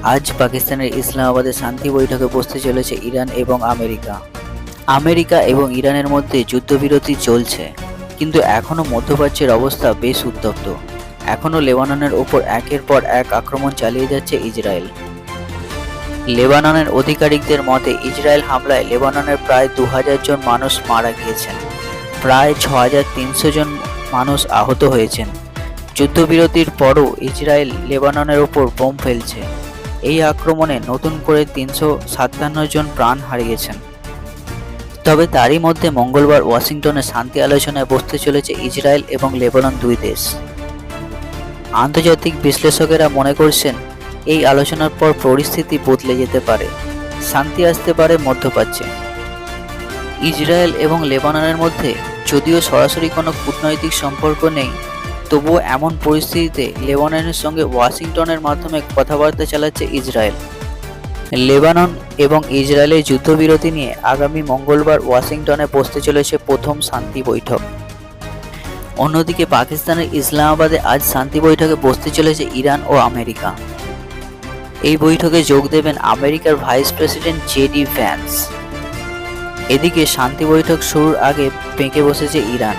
আজ পাকিস্তানের ইসলামাবাদে শান্তি বৈঠকে বসতে চলেছে ইরান এবং আমেরিকা। আমেরিকা এবং ইরানের মধ্যে যুদ্ধবিরতি চলছে, কিন্তু এখনও মধ্যপ্রাচ্যের অবস্থা বেশ উত্তপ্ত। এখনও লেবাননের ওপর একের পর এক আক্রমণ চালিয়ে যাচ্ছে ইসরায়েল। লেবাননের আধিকারিকদের মতে ইসরায়েল হামলায় লেবাননের প্রায় 2000 জন মানুষ মারা গিয়েছেন, প্রায় 6300 জন মানুষ আহত হয়েছেন। যুদ্ধবিরতির পরও ইসরায়েল লেবাননের ওপর বোম ফেলছে। এই আক্রমণে নতুন করে 357 জন প্রাণ হারিয়েছেন। তবে তারই মধ্যে মঙ্গলবার ওয়াশিংটনে শান্তি আলোচনায় বসতে চলেছে ইসরায়েল এবং লেবানন দুই দেশ। আন্তর্জাতিক বিশ্লেষকেরা মনে করছেন এই আলোচনার পর পরিস্থিতি বদলে যেতে পারে, শান্তি আসতে পারে মধ্যপ্রাচ্যে। ইসরায়েল এবং লেবাননের মধ্যে যদিও সরাসরি কোনো কূটনৈতিক সম্পর্ক নেই, তবুও এমন পরিস্থিতিতে লেবাননের সঙ্গে ওয়াশিংটনের মাধ্যমে কথাবার্তা চালাচ্ছে ইসরায়েল। লেবানন এবং ইসরায়েলের যুদ্ধবিরতি নিয়ে আগামী মঙ্গলবার ওয়াশিংটনে বসতে চলেছে প্রথম শান্তি বৈঠক। অন্যদিকে পাকিস্তানের ইসলামাবাদে আজ শান্তি বৈঠকে বসতে চলেছে ইরান ও আমেরিকা। এই বৈঠকে যোগ দেবেন আমেরিকার ভাইস প্রেসিডেন্ট জেডি ভ্যান্স। এদিকে শান্তি বৈঠক শুরুর আগে পেঁকে বসেছে ইরান।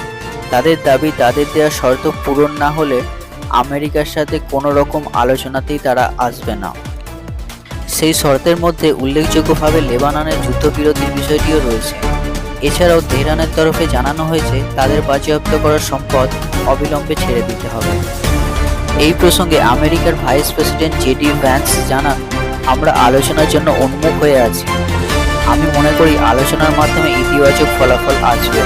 তাদের দাবি, তাদের দেওয়া শর্ত পূরণ না হলে আমেরিকার সাথে কোনো রকম আলোচনাতেই তারা আসবে না। সেই শর্তের মধ্যে উল্লেখযোগ্যভাবে লেবাননের যুদ্ধবিরতির বিষয়টিও রয়েছে। এছাড়াও তেহরানের তরফে জানানো হয়েছে তাদের বাজেয়াপ্ত করা সম্পদ অবিলম্বে ছেড়ে দিতে হবে। এই প্রসঙ্গে আমেরিকার ভাইস প্রেসিডেন্ট জেডি ভ্যান্স জানান, আমরা আলোচনার জন্য উন্মুখ হয়ে আছি। আমি মনে করি আলোচনার মাধ্যমে ইতিবাচক ফলাফল আসবে।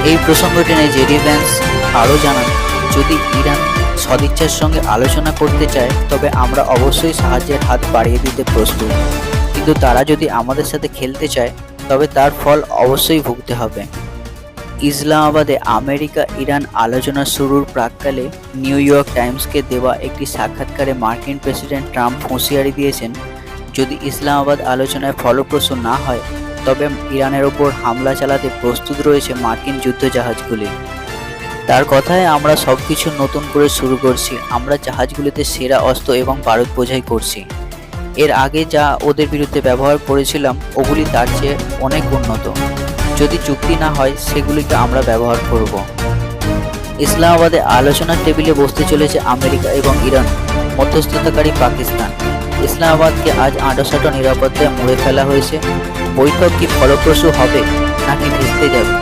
এই প্রসঙ্গ টেনে জেডি ভ্যান্স আরও জানান, যদি ইরান সদিচ্ছার সঙ্গে আলোচনা করতে চায় তবে আমরা অবশ্যই সাহায্যের হাত বাড়িয়ে দিতে প্রস্তুত, কিন্তু তারা যদি আমাদের সাথে খেলতে চায় তবে তার ফল অবশ্যই ভুগতে হবে। ইসলামাবাদে আমেরিকা ইরান আলোচনা শুরুর প্রাক্কালে নিউ ইয়র্ক টাইমসকে দেওয়া একটি সাক্ষাৎকারে মার্কিন প্রেসিডেন্ট ট্রাম্প হুঁশিয়ারি দিয়েছেন, যদি ইসলামাবাদ আলোচনায় ফলপ্রসূ না হয় তবে ইরানের ওপর হামলা চালাতে প্রস্তুত রয়েছে মার্কিন যুদ্ধজাহাজগুলি। তার কথায়, আমরা সবকিছু নতুন করে শুরু করছি। আমরা জাহাজগুলিতে সেরা অস্ত্র এবং বারুদ বোঝাই করছি। এর আগে যা ওদের বিরুদ্ধে ব্যবহার করেছিলাম ওগুলি তার চেয়ে অনেক উন্নত। যদি চুক্তি না হয় সেগুলিকে আমরা ব্যবহার করব। ইসলামাবাদে আলোচনার টেবিলে বসতে চলেছে আমেরিকা এবং ইরান, মধ্যস্থতাকারী পাকিস্তান। ইসলামাবাদকে আজ আঁটোসাঁটো নিরাপত্তায় মুড়ে ফেলা হয়েছে। বৈঠক কি ফলপ্রসূ হবে নাকি ভেস্তে যাবে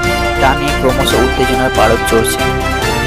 তা নিয়ে ক্রমশ উত্তেজনার পারদ চড়ছে।